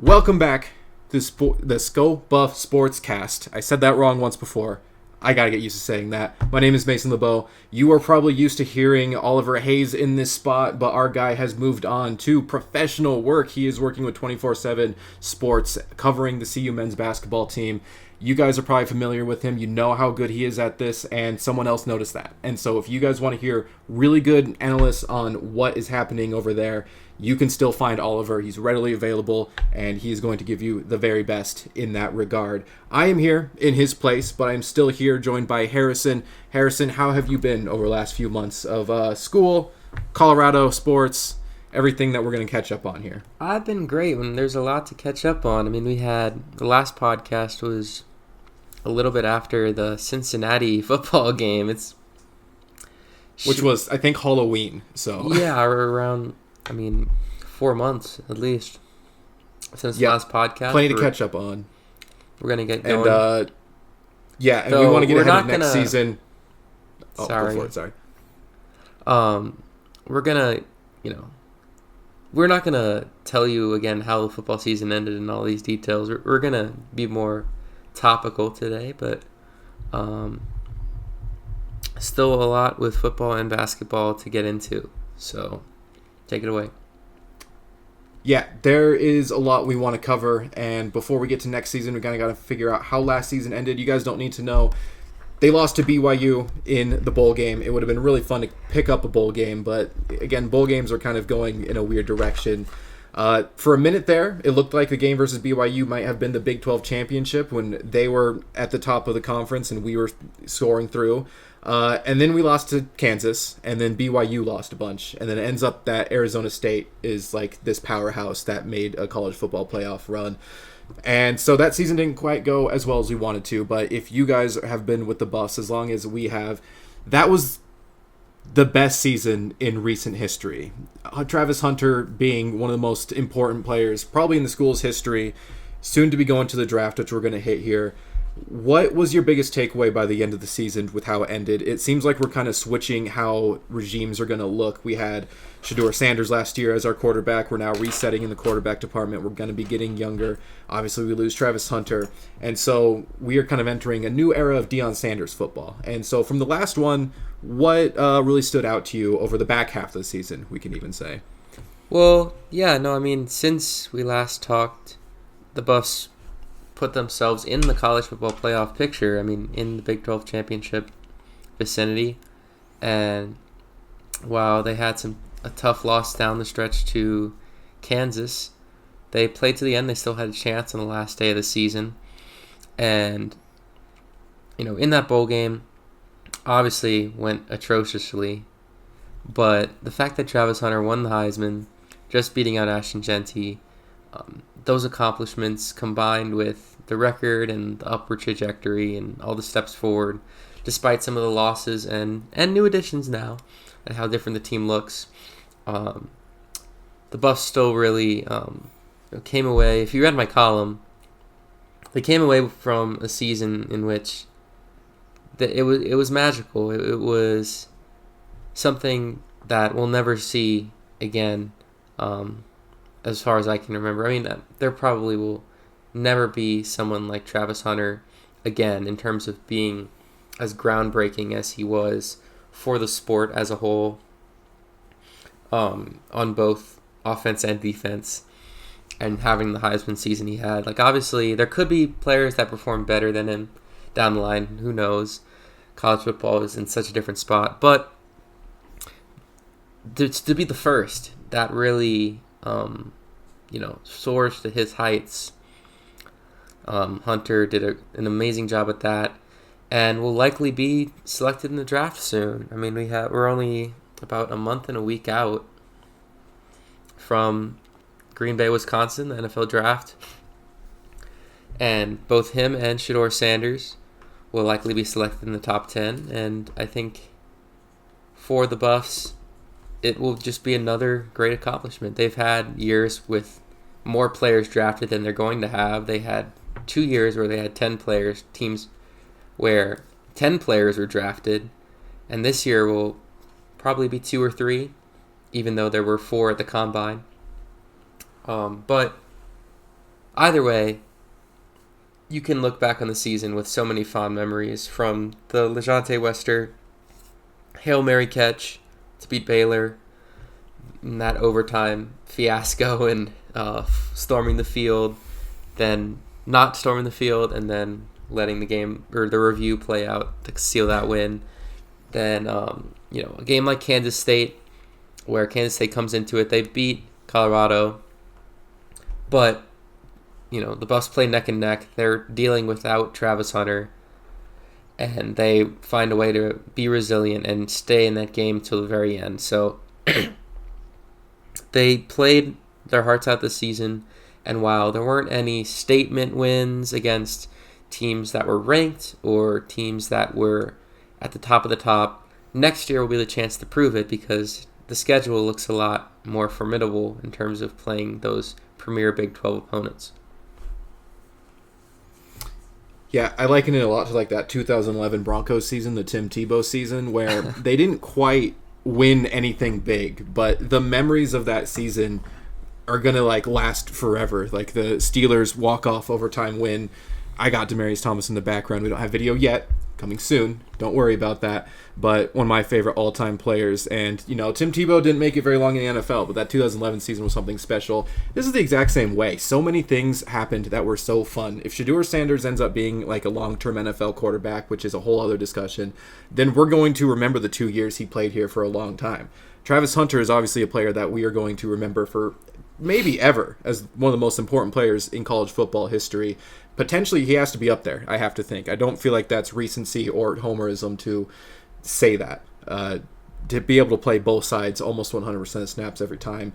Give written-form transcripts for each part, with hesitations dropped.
Welcome back to the Skull Buff SportsCast. I said that wrong once before. I gotta get used to saying that. My name is Mason LeBeau. You are probably used to hearing Oliver Hayes in this spot, but our guy has moved on to professional work. He is working with 24/7 Sports, covering the CU men's basketball team. You guys are probably familiar with him. You know how good he is at this, and someone else noticed that. And so if you guys want to hear really good analysis on what is happening over there, you can still find Oliver. He's readily available, and he's going to give you the very best in that regard. I am here in his place, but I'm still here joined by Harrison. Harrison, how have you been over the last few months of school, Colorado, sports, everything that we're going to catch up on here? I've been great. There's a lot to catch up on. I mean, the last podcast was a little bit after the Cincinnati football game. Which was, I think, Halloween. So yeah, around 4 months at least since the last podcast. Plenty to catch up on. We're gonna get going. And we want to get ahead of next season. Oh, sorry. Go for it, sorry. We're not gonna tell you again how the football season ended and all these details. We're gonna be more topical today, but still a lot with football and basketball to get into. So take it away. Yeah, there is a lot we want to cover, and before we get to next season, we kind of got to figure out how last season ended. You guys don't need to know. They lost to BYU in the bowl game. It would have been really fun to pick up a bowl game, but again, bowl games are kind of going in a weird direction. For a minute there, it looked like the game versus BYU might have been the Big 12 championship when they were at the top of the conference and we were soaring through. And then we lost to Kansas, and then BYU lost a bunch. And then it ends up that Arizona State is like this powerhouse that made a college football playoff run. And so that season didn't quite go as well as we wanted to. But if you guys have been with the Buffs as long as we have, that was the best season in recent history. Travis Hunter being one of the most important players probably in the school's history, soon to be going to the draft, which we're going to hit here. What was your biggest takeaway by the end of the season with how it ended? It seems like we're kind of switching how regimes are going to look. We had Shedeur Sanders last year as our quarterback. We're now resetting in the quarterback department. We're going to be getting younger. Obviously, we lose Travis Hunter. And so we are kind of entering a new era of Deion Sanders football. And so from the last one, what really stood out to you over the back half of the season, we can even say? Well, since we last talked, the Buffs put themselves in the college football playoff picture, in the Big 12 championship vicinity. And while they had a tough loss down the stretch to Kansas, they played to the end. They still had a chance on the last day of the season. And, in that bowl game, obviously went atrociously. But the fact that Travis Hunter won the Heisman, just beating out Ashton Genty, those accomplishments combined with the record and the upward trajectory and all the steps forward, despite some of the losses and new additions now and how different the team looks, the Buffs still really came away. If you read my column, they came away from a season in which it was magical. It was something that we'll never see again. As far as I can remember. There probably will never be someone like Travis Hunter again in terms of being as groundbreaking as he was for the sport as a whole, on both offense and defense, and having the Heisman season he had. Obviously, there could be players that perform better than him down the line. Who knows? College football is in such a different spot. But to be the first that really soars to his heights. Hunter did an amazing job at that, and will likely be selected in the draft soon. We're only about a month and a week out from Green Bay, Wisconsin, the NFL draft, and both him and Shedeur Sanders will likely be selected in the top 10. And I think for the Buffs, it will just be another great accomplishment. They've had years with more players drafted than they're going to have. They had 2 years where they had 10 players, teams where 10 players were drafted, and this year will probably be 2 or 3, even though there were 4 at the combine. But either way, you can look back on the season with so many fond memories, from the LeJontay Wester Hail Mary catch to beat Baylor in that overtime fiasco and storming the field, then not storming the field, and then letting the game or the review play out to seal that win. Then a game like Kansas State, where Kansas State comes into it, they beat Colorado, but the Buffs play neck and neck. They're dealing without Travis Hunter, and they find a way to be resilient and stay in that game till the very end. So they played their hearts out this season, and while there weren't any statement wins against teams that were ranked or teams that were at the top of the top, next year will be the chance to prove it, because the schedule looks a lot more formidable in terms of playing those premier Big 12 opponents. Yeah, I liken it a lot to like that 2011 Broncos season, the Tim Tebow season, where they didn't quite win anything big, but the memories of that season are going to last forever. Like the Steelers walk-off overtime win. I got Demaryius Thomas in the background. We don't have video yet. Coming soon. Don't worry about that. But one of my favorite all-time players. And, Tim Tebow didn't make it very long in the NFL, but that 2011 season was something special. This is the exact same way. So many things happened that were so fun. If Shedeur Sanders ends up being a long-term NFL quarterback, which is a whole other discussion, then we're going to remember the 2 years he played here for a long time. Travis Hunter is obviously a player that we are going to remember for maybe ever as one of the most important players in college football history. Potentially, he has to be up there, I have to think. I don't feel like that's recency or homerism to say that. To be able to play both sides almost 100% of snaps every time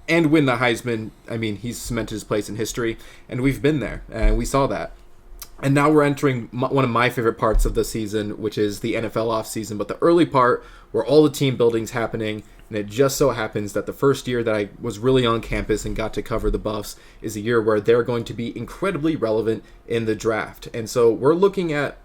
and win the Heisman, he's cemented his place in history, and we've been there, and we saw that. And now we're entering one of my favorite parts of the season, which is the NFL offseason, but the early part where all the team building's happening. And it just so happens that the first year that I was really on campus and got to cover the Buffs is a year where they're going to be incredibly relevant in the draft. And so we're looking at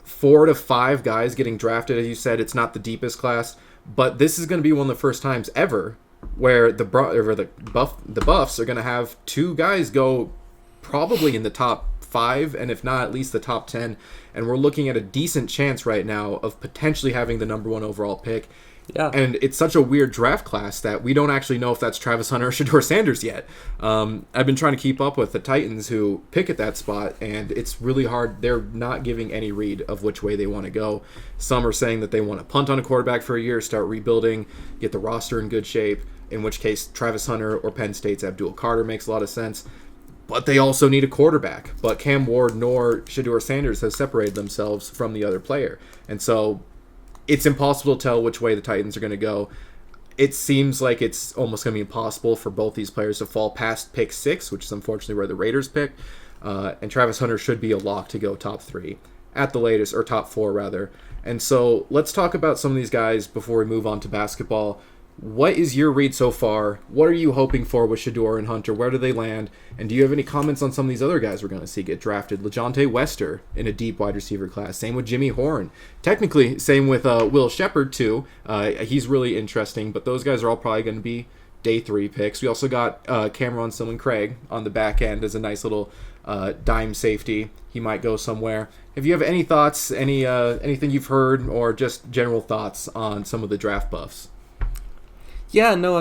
4 to 5 guys getting drafted. As you said, it's not the deepest class, but this is going to be one of the first times ever where the Buffs are going to have 2 guys go probably in the top 5, and if not, at least the top 10. And we're looking at a decent chance right now of potentially having the number 1 overall pick. Yeah. And it's such a weird draft class that we don't actually know if that's Travis Hunter or Shedeur Sanders yet. I've been trying to keep up with the Titans who pick at that spot, and it's really hard. They're not giving any read of which way they want to go. Some are saying that they want to punt on a quarterback for a year, start rebuilding, get the roster in good shape, in which case Travis Hunter or Penn State's Abdul Carter makes a lot of sense. But they also need a quarterback. But Cam Ward nor Shedeur Sanders have separated themselves from the other player. And so it's impossible to tell which way the Titans are going to go. It seems like it's almost going to be impossible for both these players to fall past pick 6, which is unfortunately where the Raiders picked. And Travis Hunter should be a lock to go top 3 at the latest, or top 4 rather. And so let's talk about some of these guys before we move on to basketball. What is your read so far? What are you hoping for with Shedeur and Hunter? Where do they land? And do you have any comments on some of these other guys we're going to see get drafted? LeJontay Wester in a deep wide receiver class. Same with Jimmy Horn. Technically, same with Will Shepard, too. He's really interesting, but those guys are all probably going to be day 3 picks. We also got Cameron Stillman Craig on the back end as a nice little dime safety. He might go somewhere. If you have any thoughts, anything you've heard, or just general thoughts on some of the draft buffs? Yeah, no,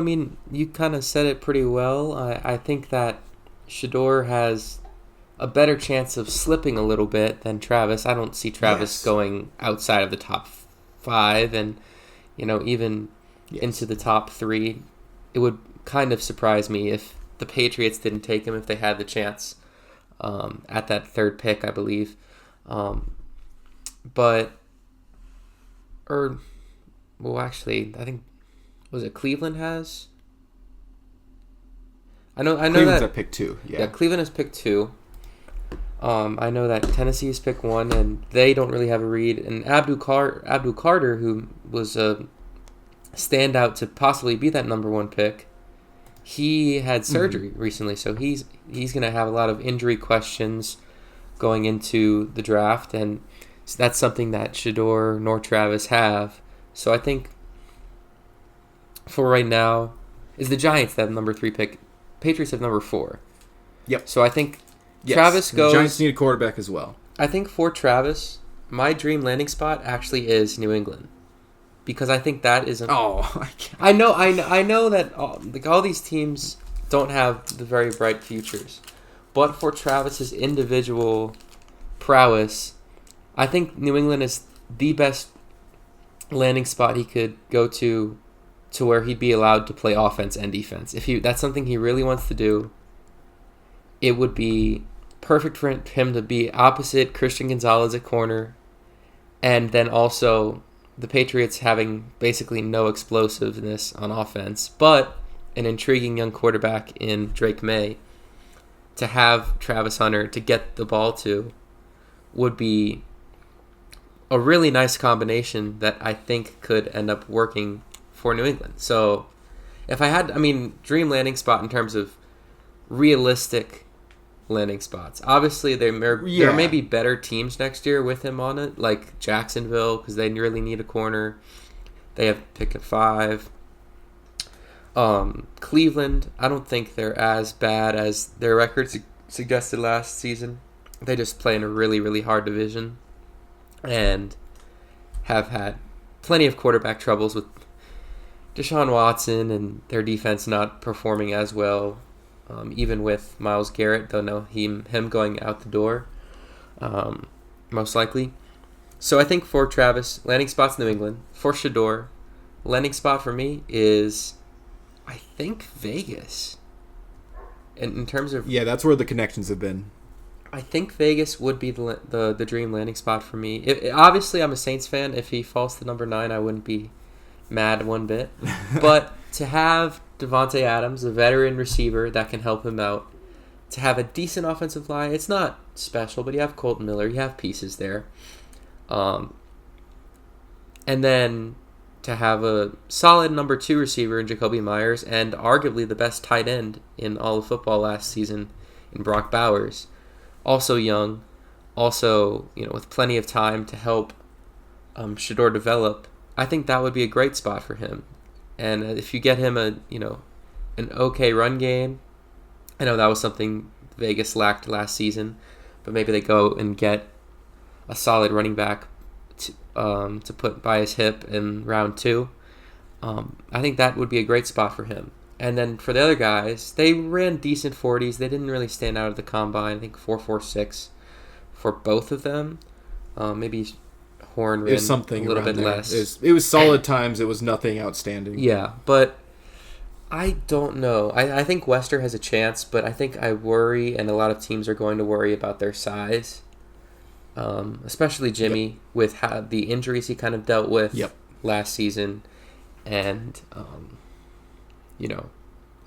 you kind of said it pretty well. I think that Shedeur has a better chance of slipping a little bit than Travis. I don't see Travis going outside of the top 5 and, even into the top 3. It would kind of surprise me if the Patriots didn't take him if they had the chance at that 3rd pick, I believe. Actually, I think, was it Cleveland has? I know Cleveland's that at pick 2. Yeah, Cleveland has pick 2. I know that Tennessee is pick 1, and they don't really have a read. And Abdul Carter, who was a standout to possibly be that number 1 pick, he had surgery recently, so he's going to have a lot of injury questions going into the draft, and that's something that Shedeur nor Travis have. So I think for right now, is the Giants that have number 3 pick. Patriots have number 4. Yep. So I think Yes. Travis goes... The Giants need a quarterback as well. I think for Travis, my dream landing spot actually is New England. Because I think that is... I know that all these teams don't have the very bright futures. But for Travis's individual prowess, I think New England is the best landing spot he could go to where he'd be allowed to play offense and defense. If that's something he really wants to do, it would be perfect for him to be opposite Christian Gonzalez at corner, and then also the Patriots having basically no explosiveness on offense, but an intriguing young quarterback in Drake May to have Travis Hunter to get the ball to would be a really nice combination that I think could end up working for New England. So if I had, dream landing spot in terms of realistic landing spots. Obviously, there may be better teams next year with him on it, like Jacksonville, because they really need a corner. They have pick at 5. Cleveland, I don't think they're as bad as their record suggested last season. They just play in a really, really hard division and have had plenty of quarterback troubles with Deshaun Watson and their defense not performing as well. Even with Myles Garrett, they'll know him going out the door, most likely. So I think for Travis, landing spot's New England. For Shador, landing spot for me is, I think, Vegas. In terms of... Yeah, that's where the connections have been. I think Vegas would be the dream landing spot for me. Obviously, I'm a Saints fan. If he falls to number 9, I wouldn't be mad one bit. But to have Devontae Adams, a veteran receiver that can help him out, to have a decent offensive line, it's not special, but you have Colton Miller, you have pieces there. And then to have a solid number 2 receiver in Jacoby Myers and arguably the best tight end in all of football last season in Brock Bowers. Also young, also with plenty of time to help Shador develop. I think that would be a great spot for him. And if you get him an okay run game, I know that was something Vegas lacked last season, but maybe they go and get a solid running back to put by his hip in round 2. I think that would be a great spot for him. And then for the other guys, they ran decent 40s. They didn't really stand out at the combine. I think 4.46 for both of them. Maybe Horn ran something a little bit there. less. It was solid times. It was nothing outstanding. Yeah, but I don't know. I think Wester has a chance, but I think I worry, and a lot of teams are going to worry about their size. Especially Jimmy, with the injuries he kind of dealt with last season. And,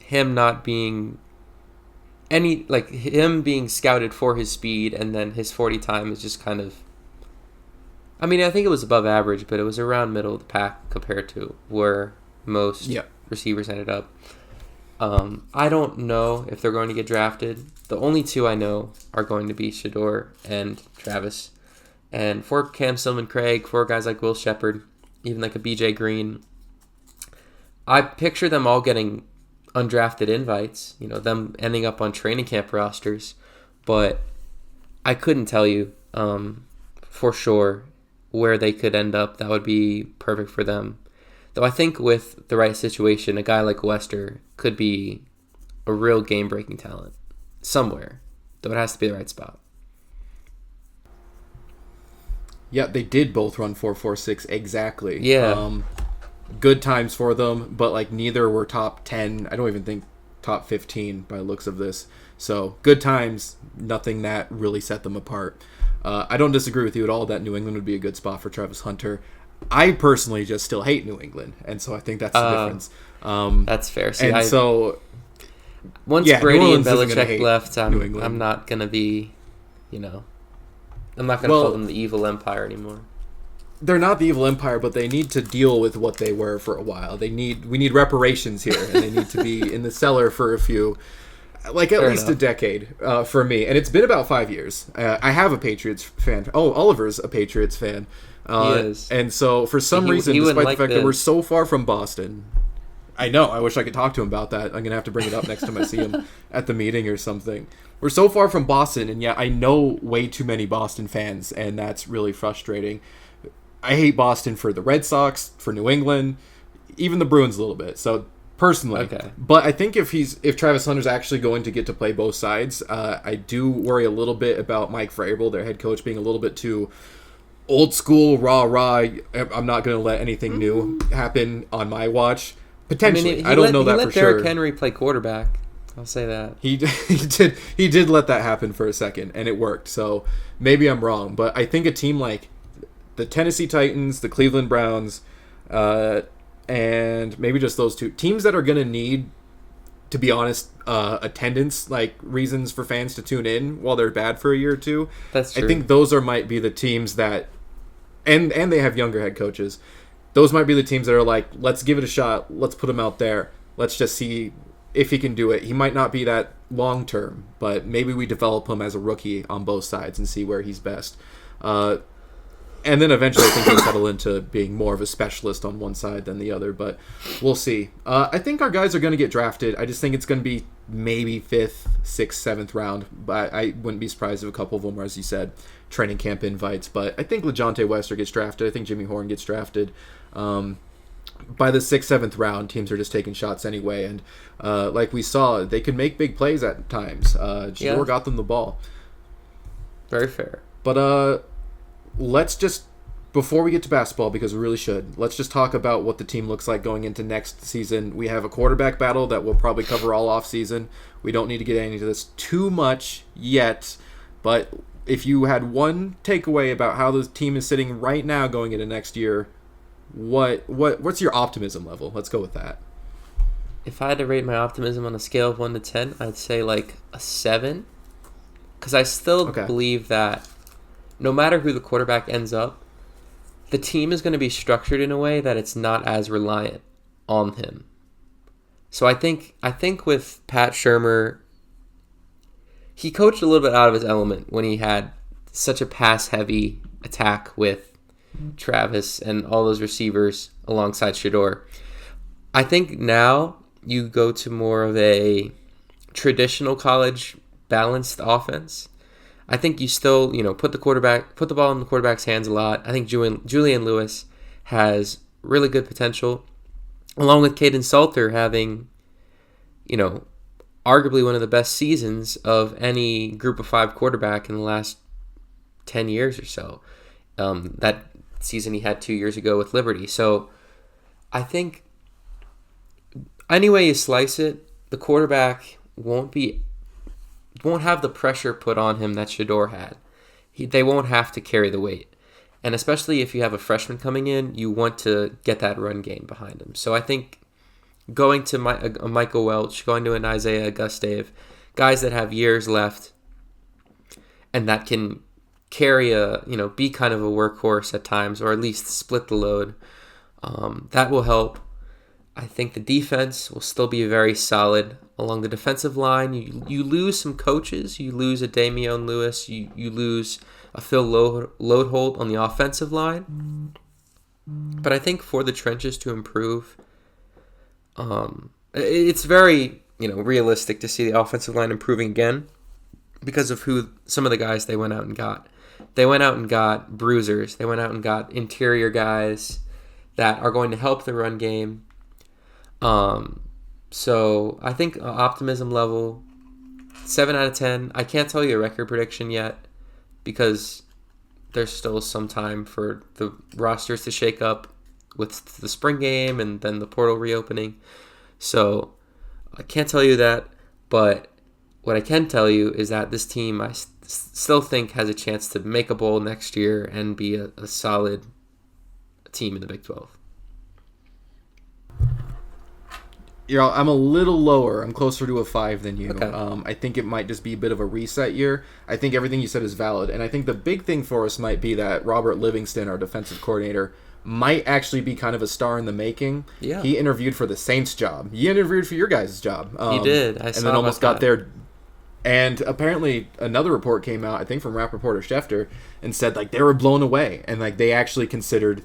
him not being him being scouted for his speed, and then his 40 time is just kind of, I think it was above average, but it was around middle of the pack compared to where most receivers ended up. I don't know if they're going to get drafted. The only 2 I know are going to be Shador and Travis. And for Cam Sillman-Craig, for guys like Will Shepard, even like a BJ Green, I picture them all getting undrafted invites, them ending up on training camp rosters, but I couldn't tell you for sure where they could end up. That would be perfect for them. Though I think with the right situation, a guy like Wester could be a real game-breaking talent somewhere, though it has to be the right spot. Yeah, they did both run 4.46 exactly. Yeah. Good times for them, but neither were top 10. I don't even think top 15 by the looks of this. So good times, nothing that really set them apart. I don't disagree with you at all that New England would be a good spot for Travis Hunter. I personally just still hate New England, and so I think that's the difference. That's fair. See, once Brady and Belichick left, I'm not going to be, I'm not going to call them the evil empire anymore. They're not the evil empire, but they need to deal with what they were for a while. We need reparations here, and they need to be in the cellar for a few, at least a decade for me. And it's been about 5 years. I have a Patriots fan. Oh, Oliver's a Patriots fan. He is. And so for some reason, despite the fact that we're so far from Boston, I know. I wish I could talk to him about that. I'm going to have to bring it up next time I see him at the meeting or something. We're so far from Boston, and yet I know way too many Boston fans, and that's really frustrating. I hate Boston for the Red Sox, for New England, even the Bruins a little bit. So personally, Okay. but I think if Travis Hunter's actually going to get to play both sides, I do worry a little bit about Mike Vrabel, their head coach, being a little bit too old school, rah. I'm not going to let anything new happen on my watch. Potentially, I don't know that for sure. He let Derrick Henry play quarterback. I'll say that. He did let that happen for a second, and it worked. So maybe I'm wrong, but I think a team like the Tennessee Titans, the Cleveland Browns, and maybe just those two teams that are going to need, to be honest, attendance, like reasons for fans to tune in while they're bad for a year or two. That's true. I think those might be the teams that, and they have younger head coaches. Those might be the teams that are like, let's give it a shot. Let's put him out there. Let's just see if he can do it. He might not be that long term, but maybe we develop him as a rookie on both sides and see where he's best. And then eventually I think he'll settle into being more of a specialist on one side than the other, but we'll see. I think our guys are going to get drafted. I just think it's going to be maybe 5th, 6th, 7th round, but I wouldn't be surprised if a couple of them are, as you said, training camp invites. But I think LeJohntay Wester gets drafted. I think Jimmy Horn gets drafted. By the 6th, 7th round, teams are just taking shots anyway, and like we saw, they could make big plays at times. Shador got them the ball. Very fair. But let's just, before we get to basketball, because we really should, let's just talk about what the team looks like going into next season. We have a quarterback battle that we'll probably cover all off season. We don't need to get into this too much yet, but if you had one takeaway about how the team is sitting right now going into next year, what's your optimism level? Let's go with that. If I had to rate my optimism on a scale of 1 to 10, I'd say like a 7, because I still believe that no matter who the quarterback ends up, the team is going to be structured in a way that it's not as reliant on him. So I think with Pat Shurmur, he coached a little bit out of his element when he had such a pass-heavy attack with Travis and all those receivers alongside Shador. I think now you go to more of a traditional college balanced offense. I think you still, put the ball in the quarterback's hands a lot. I think Julian Lewis has really good potential, along with Caden Salter having, arguably one of the best seasons of any Group of 5 quarterback in the last 10 years or so. That season he had 2 years ago with Liberty. So I think any way you slice it, the quarterback won't have the pressure put on him that Shador had. They won't have to carry the weight. And especially if you have a freshman coming in, you want to get that run game behind him. So I think going to a Michael Welch, going to an Isaiah Augustave, guys that have years left and that can carry be kind of a workhorse at times, or at least split the load, that will help. I think the defense will still be very solid. Along the defensive line, you lose some coaches. You lose a Damian Lewis. You lose a Phil Loadholt on the offensive line. But I think for the trenches to improve, it's very realistic to see the offensive line improving again because of who some of the guys they went out and got. They went out and got bruisers. They went out and got interior guys that are going to help the run game. So I think optimism level 7 out of 10. I can't tell you a record prediction yet because there's still some time for the rosters to shake up with the spring game and then the portal reopening. So I can't tell you that, but what I can tell you is that this team I still think has a chance to make a bowl next year and be a solid team in the Big 12. I'm a little lower. I'm closer to a 5 than you. Okay. I think it might just be a bit of a reset year. I think everything you said is valid. And I think the big thing for us might be that Robert Livingston, our defensive coordinator, might actually be kind of a star in the making. Yeah. He interviewed for the Saints job. He interviewed for your guys' job. He did. I saw and then almost got that. there. And apparently another report came out, I think from Rap reporter Schefter, and said they were blown away. And they actually considered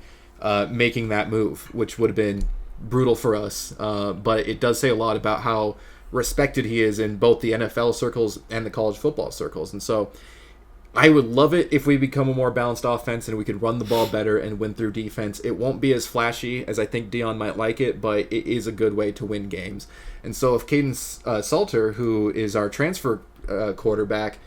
making that move, which would have been brutal for us, but it does say a lot about how respected he is in both the NFL circles and the college football circles. And so I would love it if we become a more balanced offense and we could run the ball better and win through defense. It won't be as flashy as I think Dion might like it, but it is a good way to win games. And so if Caden Salter, who is our transfer quarterback,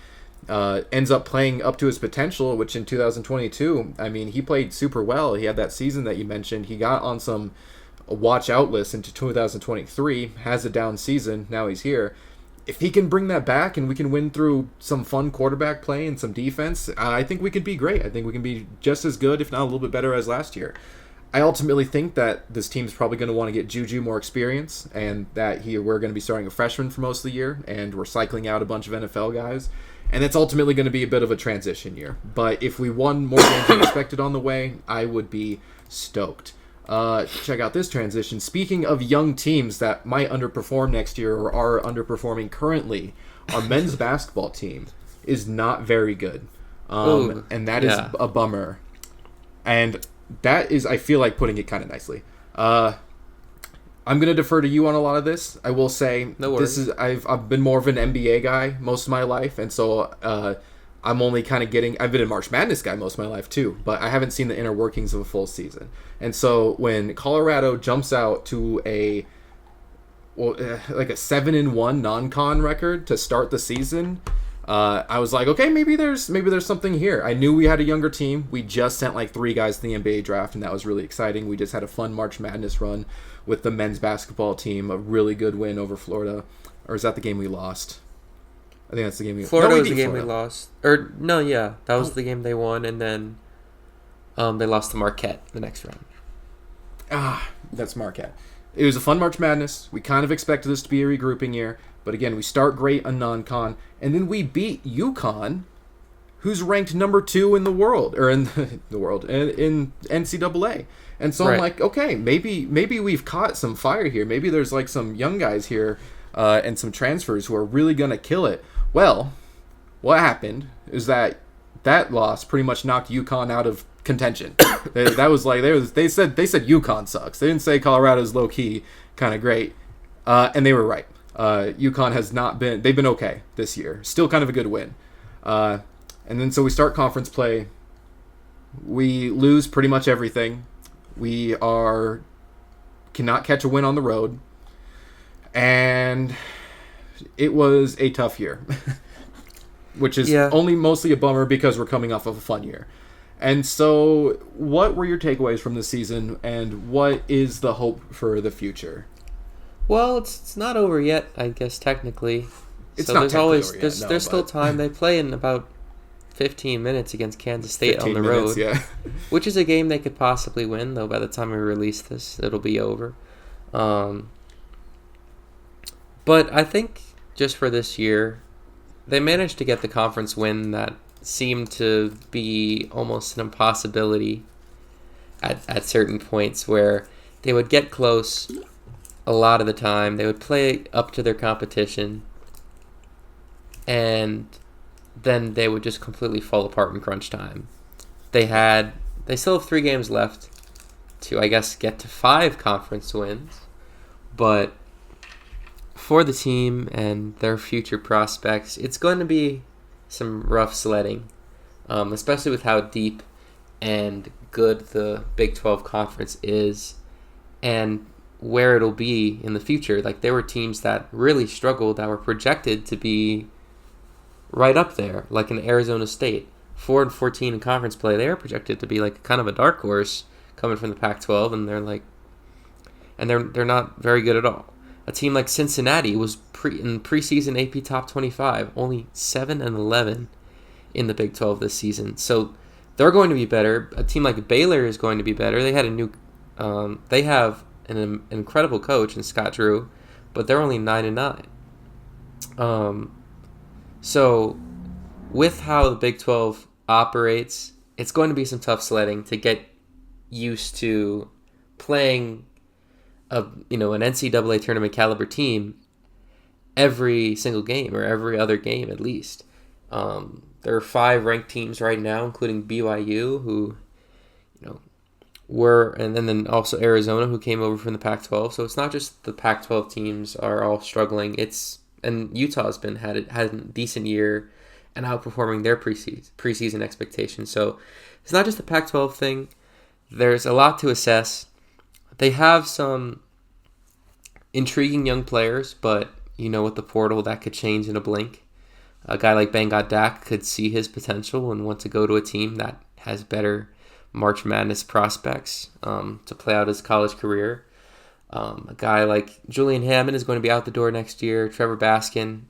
ends up playing up to his potential, which in 2022, I mean, he played super well. He had that season that you mentioned. He got on some watch out lists into 2023, has a down season. Now he's here. If he can bring that back and we can win through some fun quarterback play and some defense, I think we could be great. I think we can be just as good, if not a little bit better, as last year. I ultimately think that this team's probably going to want to get Juju more experience, and that we're going to be starting a freshman for most of the year, and we're cycling out a bunch of NFL guys. And it's ultimately going to be a bit of a transition year. But if we won more games than expected on the way, I would be stoked. Check out this transition. Speaking of young teams that might underperform next year or are underperforming currently, our men's basketball team is not very good. And that is a bummer. And that is, I feel like, putting it kind of nicely. I'm going to defer to you on a lot of this. I will say I've been more of an NBA guy most of my life, and so I'm only kind of I've been a March Madness guy most of my life too, but I haven't seen the inner workings of a full season. And so when Colorado jumps out to like a 7-1 non-con record to start the season, I was like, okay, maybe there's something here. I knew we had a younger team. We just sent like 3 guys to the NBA draft, and that was really exciting. We just had a fun March Madness run with the men's basketball team, a really good win over Florida. Or is that the game we lost? I think that's the game we lost. Florida was the game we lost. That was the game they won, and then they lost to Marquette the next round. That's Marquette. It was a fun March Madness. We kind of expected this to be a regrouping year, but again, we start great on non-con, and then we beat UConn, who's ranked number 2 in the world, or in the world, in NCAA. And so I'm like, okay, maybe we've caught some fire here. Maybe there's like some young guys here and some transfers who are really going to kill it. Well, what happened is that loss pretty much knocked UConn out of contention. That was like they said UConn sucks. They didn't say Colorado's low key kind of great, and they were right. UConn has not been. They've been okay this year. Still kind of a good win. And then so we start conference play. We lose pretty much everything. We cannot catch a win on the road, and it was a tough year, which is only mostly a bummer because we're coming off of a fun year. And so what were your takeaways from the season, and what is the hope for the future? Well, it's not over yet, I guess, technically. It's so not there's technically always over yet, there's still time. They play in about 15 minutes against Kansas State on the road, which is a game they could possibly win, though by the time we release this, it'll be over. But I think just for this year, they managed to get the conference win that seemed to be almost an impossibility at certain points, where they would get close a lot of the time. They would play up to their competition, and then they would just completely fall apart in crunch time. They still have 3 games left to, I guess, get to 5 conference wins, but for the team and their future prospects, it's going to be some rough sledding, especially with how deep and good the Big 12 conference is and where it'll be in the future. Like, there were teams that really struggled that were projected to be right up there, like in Arizona State, 4-14 in conference play. They are projected to be like kind of a dark horse coming from the Pac-12, and they're not very good at all. A team like Cincinnati was in preseason AP Top 25, only 7-11 in the Big 12 this season. So they're going to be better. A team like Baylor is going to be better. They have an incredible coach in Scott Drew, but they're only 9-9. So with how the Big 12 operates, it's going to be some tough sledding to get used to playing an NCAA tournament caliber team every single game, or every other game at least. There are 5 ranked teams right now, including BYU, who and then also Arizona, who came over from the Pac-12. So it's not just the Pac-12 teams are all struggling. And Utah's had a decent year and outperforming their preseason expectations. So it's not just the Pac-12 thing. There's a lot to assess. They have some intriguing young players, but with the portal, that could change in a blink. A guy like Bangad Dak could see his potential and want to go to a team that has better March Madness prospects to play out his college career. A guy like Julian Hammond is going to be out the door next year. Trevor Baskin,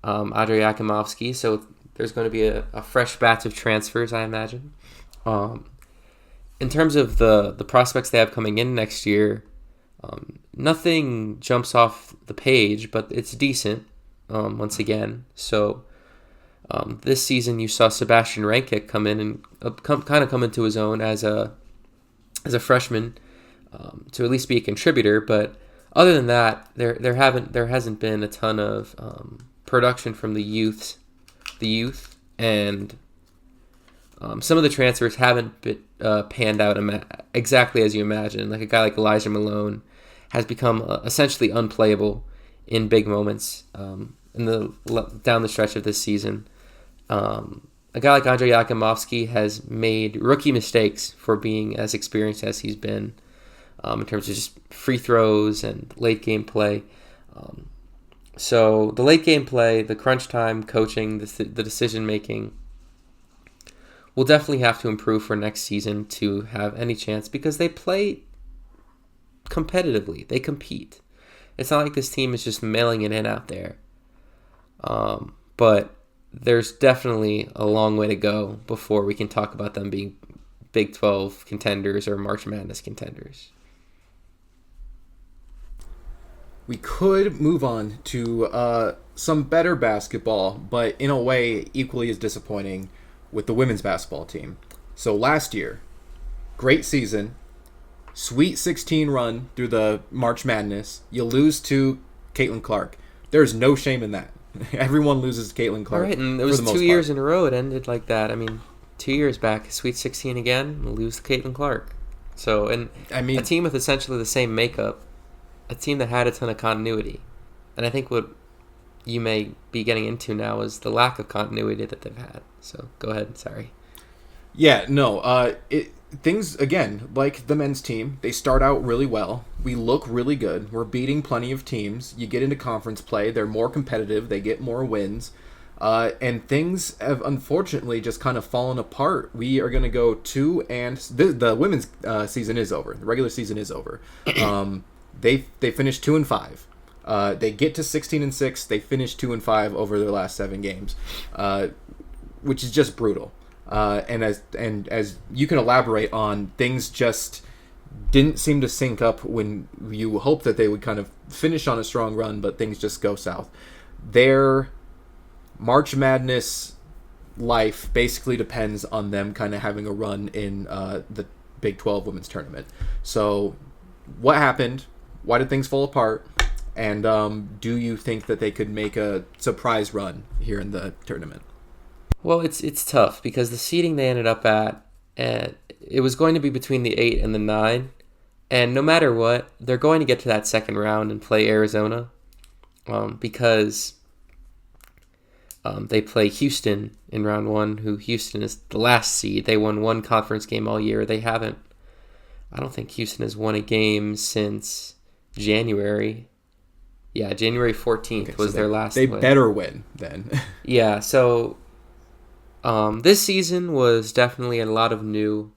Andrei Yakimovsky. So there's going to be a fresh batch of transfers, I imagine. In terms of the prospects they have coming in next year, nothing jumps off the page, but it's decent once again. So this season you saw Sebastian Rankic come in and come into his own as a freshman to at least be a contributor. But other than that, there hasn't been a ton of production from the youth, and some of the transfers haven't been panned out exactly as you imagine. Like a guy like Elijah Malone has become essentially unplayable in big moments down the stretch of this season. A guy like Andrei Yakimovsky has made rookie mistakes for being as experienced as he's been in terms of just free throws and late game play. So the late game play, the crunch time coaching, the decision making will definitely have to improve for next season to have any chance, because they play competitively. They compete. It's not like this team is just mailing it in out there. But there's definitely a long way to go before we can talk about them being Big 12 contenders or March Madness contenders. We could move on to some better basketball, but in a way equally as disappointing with the women's basketball team. So last year, great season, Sweet 16 run through the March Madness. You lose to Caitlin Clark. There's no shame in that. Everyone loses to Caitlin Clark. All right, and it was 2 years in a row it ended like that. I mean, 2 years back, Sweet 16 again, lose to Caitlin Clark. So, and a team with essentially the same makeup, a team that had a ton of continuity. And I think what you may be getting into now is the lack of continuity that they've had. So, go ahead. Sorry. Yeah, no. Things, again, like the men's team, they start out really well. We look really good. We're beating plenty of teams. You get into conference play. They're more competitive. They get more wins. And things have unfortunately just kind of fallen apart. We are going to go the women's season is over. The regular season is over. They finished 2-5. They get to 16-6. They finish 2-5 over their last 7 games, which is just brutal. And as you can elaborate on, things just didn't seem to sync up when you hoped that they would kind of finish on a strong run, but things just go south. Their March Madness life basically depends on them kind of having a run in the Big 12 women's tournament. So what happened? Why did things fall apart? And do you think that they could make a surprise run here in the tournament? Well, it's tough because the seeding they ended up at, it was going to be between the 8 and the 9. And no matter what, they're going to get to that second round and play Arizona because they play Houston in round 1, who Houston is the last seed. They won one conference game all year. I don't think Houston has won a game since January. Yeah, January 14th was their last win. They better win then. Yeah, so this season was definitely a lot of new.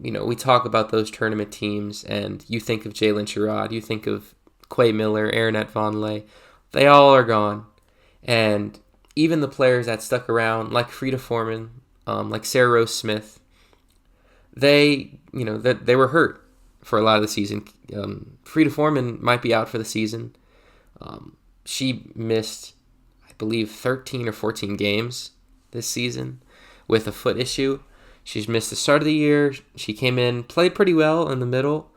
We talk about those tournament teams, and you think of Jalen Sherrod, you think of Quay Miller, Aaronette Vonleh. They all are gone. And even the players that stuck around, like Frida Foreman, like Sarah Rose Smith, they were hurt for a lot of the season. Frida Foreman might be out for the season. She missed, I believe, 13 or 14 games this season with a foot issue. She's missed the start of the year. She came in, played pretty well in the middle,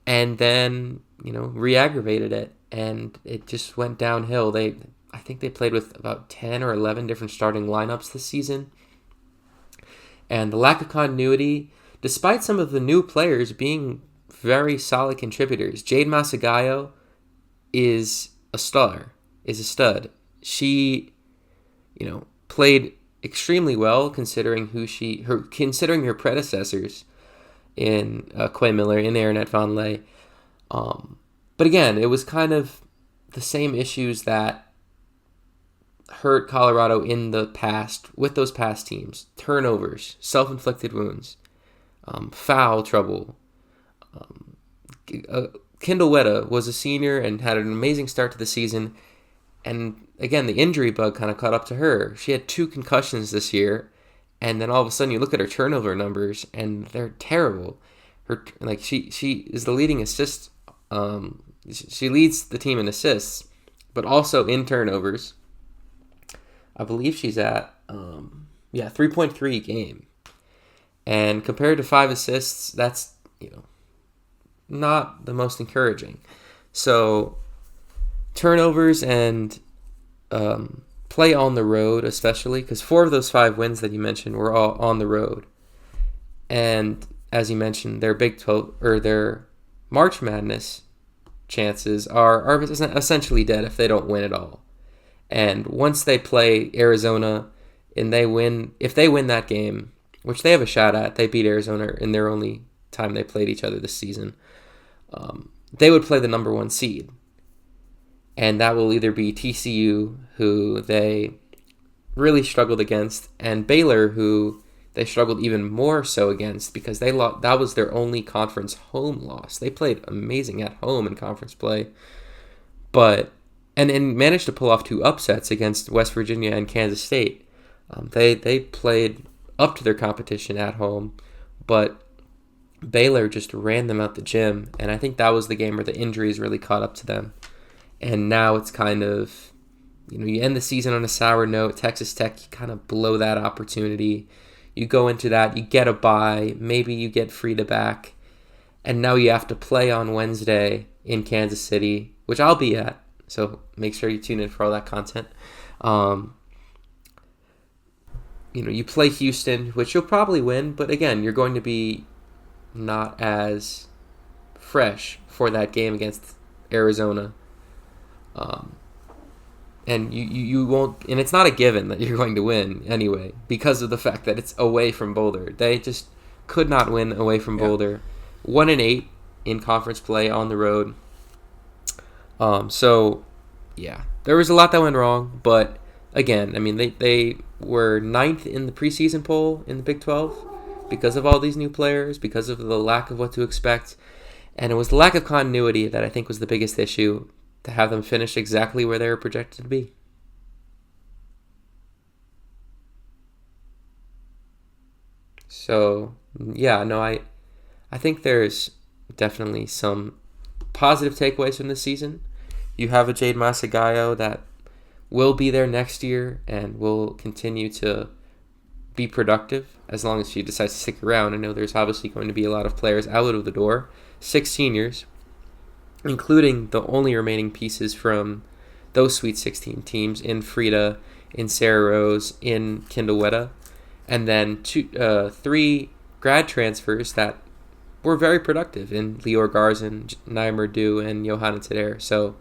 and then, re-aggravated it, and it just went downhill. I think they played with about 10 or 11 different starting lineups this season. And the lack of continuity despite some of the new players being very solid contributors, Jade Masagayo is a star, is a stud. She, played extremely well considering considering her predecessors in Quay Miller, in Aaronette Von Lay. But again, it was kind of the same issues that hurt Colorado in the past with those past teams. Turnovers, self-inflicted wounds, foul trouble. Kendall Wetta was a senior and had an amazing start to the season. And again, the injury bug kind of caught up to her. She had 2 concussions this year. And then all of a sudden you look at her turnover numbers and they're terrible. She is the leading assist. She leads the team in assists, but also in turnovers. I believe she's at 3.3 a game. And compared to 5 assists, that's not the most encouraging. So turnovers and play on the road, especially because 4 of those 5 wins that you mentioned were all on the road. And as you mentioned, their Big 12 or their March Madness chances are essentially dead if they don't win at all. And once they play Arizona and if they win that game, which they have a shot at, they beat Arizona in their only time they played each other this season, they would play the number 1 seed. And that will either be TCU, who they really struggled against, and Baylor, who they struggled even more so against because that was their only conference home loss. They played amazing at home in conference play, but and managed to pull off 2 upsets against West Virginia and Kansas State. They played up to their competition at home, but Baylor just ran them out the gym, and I think that was the game where the injuries really caught up to them. And now it's kind of, you end the season on a sour note. Texas Tech, you kind of blow that opportunity. You go into that, you get a bye, maybe you get Frida back, and now you have to play on Wednesday in Kansas City, which I'll be at, so make sure you tune in for all that content. You play Houston, which you'll probably win, but again, you're going to be not as fresh for that game against Arizona. And you won't, and it's not a given that you're going to win anyway because of the fact that it's away from Boulder. They just could not win away from Boulder. 1-8 in conference play on the road. So yeah, there was a lot that went wrong, but again, I mean they were 9th in the preseason poll in the Big 12 because of all these new players, because of the lack of what to expect, and it was the lack of continuity that I think was the biggest issue, to have them finish exactly where they were projected to be. So, yeah, no, I think there's definitely some positive takeaways from this season. You have a Jade Masagayo that will be there next year and will continue to be productive as long as she decides to stick around. I know there's obviously going to be a lot of players out of the door, 6 seniors, including the only remaining pieces from those Sweet 16 teams in Frida, in Sarah Rose, in Kendall Wetta, and then 3 grad transfers that were very productive in Lior Garzin, Naya Murdu, and Johanna Tadere. So,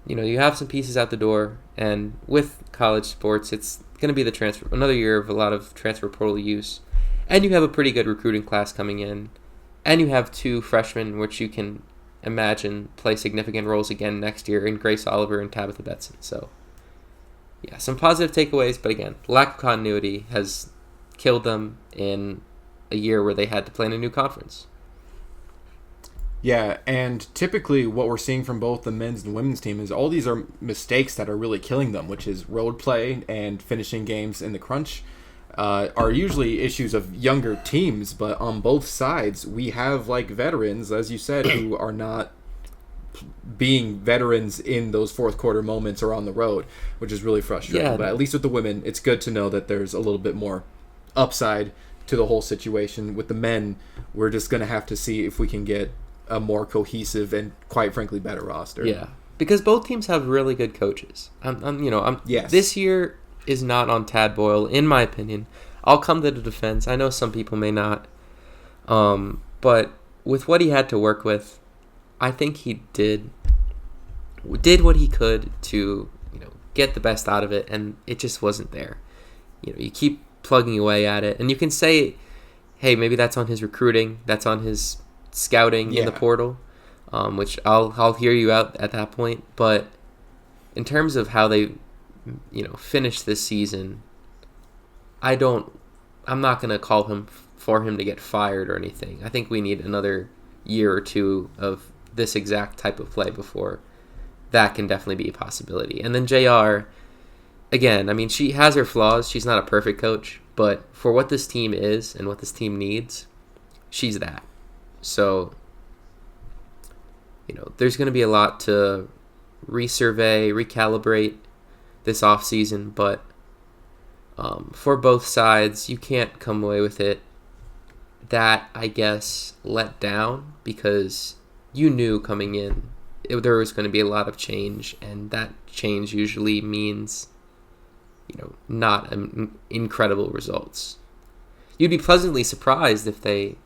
you have some pieces out the door, and with college sports, it's going to be another year of a lot of transfer portal use, and you have a pretty good recruiting class coming in. And you have 2 freshmen, which you can imagine play significant roles again next year in Grace Oliver and Tabitha Betson. So, yeah, some positive takeaways, but again, lack of continuity has killed them in a year where they had to play in a new conference. Yeah, and typically what we're seeing from both the men's and women's team is all these are mistakes that are really killing them, which is road play and finishing games in the crunch. Are usually issues of younger teams, but on both sides we have veterans, as you said, who are not being veterans in those fourth quarter moments or on the road, which is really frustrating. Yeah. But at least with the women, it's good to know that there's a little bit more upside to the whole situation. With the men, we're just going to have to see if we can get a more cohesive and, quite frankly, better roster. Yeah, because both teams have really good coaches. Yes. This year is not on Tad Boyle, in my opinion. I'll come to the defense. I know some people may not. But with what he had to work with, I think he did what he could to, get the best out of it, and it just wasn't there. You keep plugging away at it, and you can say, hey, maybe that's on his recruiting, that's on his scouting in the portal, which I'll hear you out at that point. But in terms of how they, finished this season, I'm not gonna call for him to get fired or anything. I think we need another year or two of this exact type of play before that can definitely be a possibility. And then JR, again, I mean, she has her flaws. She's not a perfect coach, but for what this team is and what this team needs, she's that. So, there's going to be a lot to resurvey, recalibrate this offseason, but for both sides, you can't come away with it that, I guess, let down, because you knew coming in there was going to be a lot of change, and that change usually means, not incredible results. You'd be pleasantly surprised if they,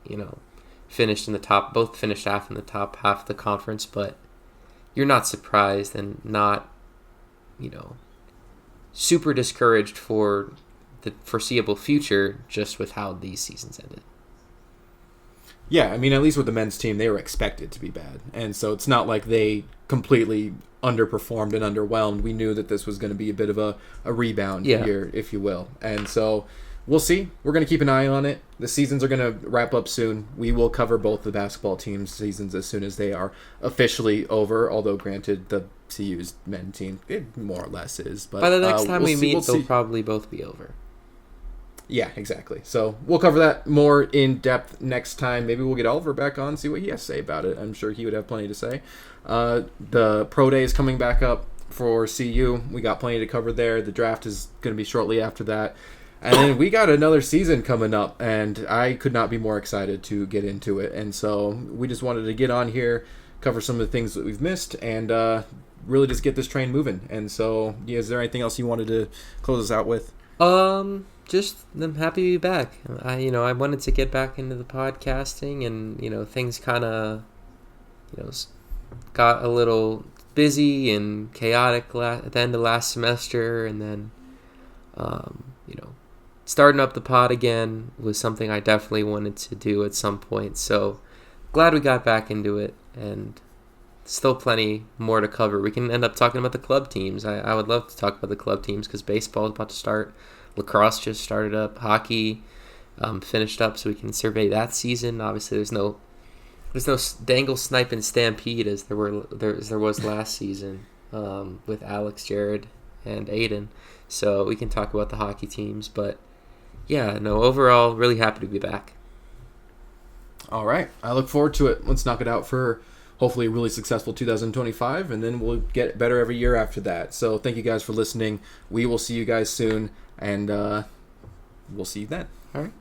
finished in the top, both finished half in the top half of the conference, but you're not surprised and not, super discouraged for the foreseeable future just with how these seasons ended. Yeah, I mean, at least with the men's team, they were expected to be bad. And so it's not like they completely underperformed and underwhelmed. We knew that this was going to be a bit of a rebound here, if you will. And so we'll see. We're going to keep an eye on it. The seasons are going to wrap up soon. We will cover both the basketball teams' seasons as soon as they are officially over, although granted, the CU's men's team, it more or less is. But by the next time we meet, they'll probably both be over. Yeah, exactly. So we'll cover that more in depth next time. Maybe we'll get Oliver back on, see what he has to say about it. I'm sure he would have plenty to say. The Pro Day is coming back up for CU. We got plenty to cover there. The draft is going to be shortly after that. And then we got another season coming up, and I could not be more excited to get into it. And so we just wanted to get on here, cover some of the things that we've missed, and really just get this train moving. And so, is there anything else you wanted to close us out with? Just I'm happy to be back. I wanted to get back into the podcasting, and things kind of got a little busy and chaotic at the end of last semester, and then starting up the pod again was something I definitely wanted to do at some point. So glad we got back into it, and still plenty more to cover. We can end up talking about the club teams. I would love to talk about the club teams because baseball is about to start. Lacrosse just started up. Hockey finished up, so we can survey that season. Obviously, there's no dangle, snipe, and stampede as there was last season with Alex, Jared, and Aiden. So we can talk about the hockey teams. But yeah, no, overall, really happy to be back. All right, I look forward to it. Let's knock it out for hopefully a really successful 2025, and then we'll get better every year after that. So thank you guys for listening. We will see you guys soon. And we'll see you then. All right.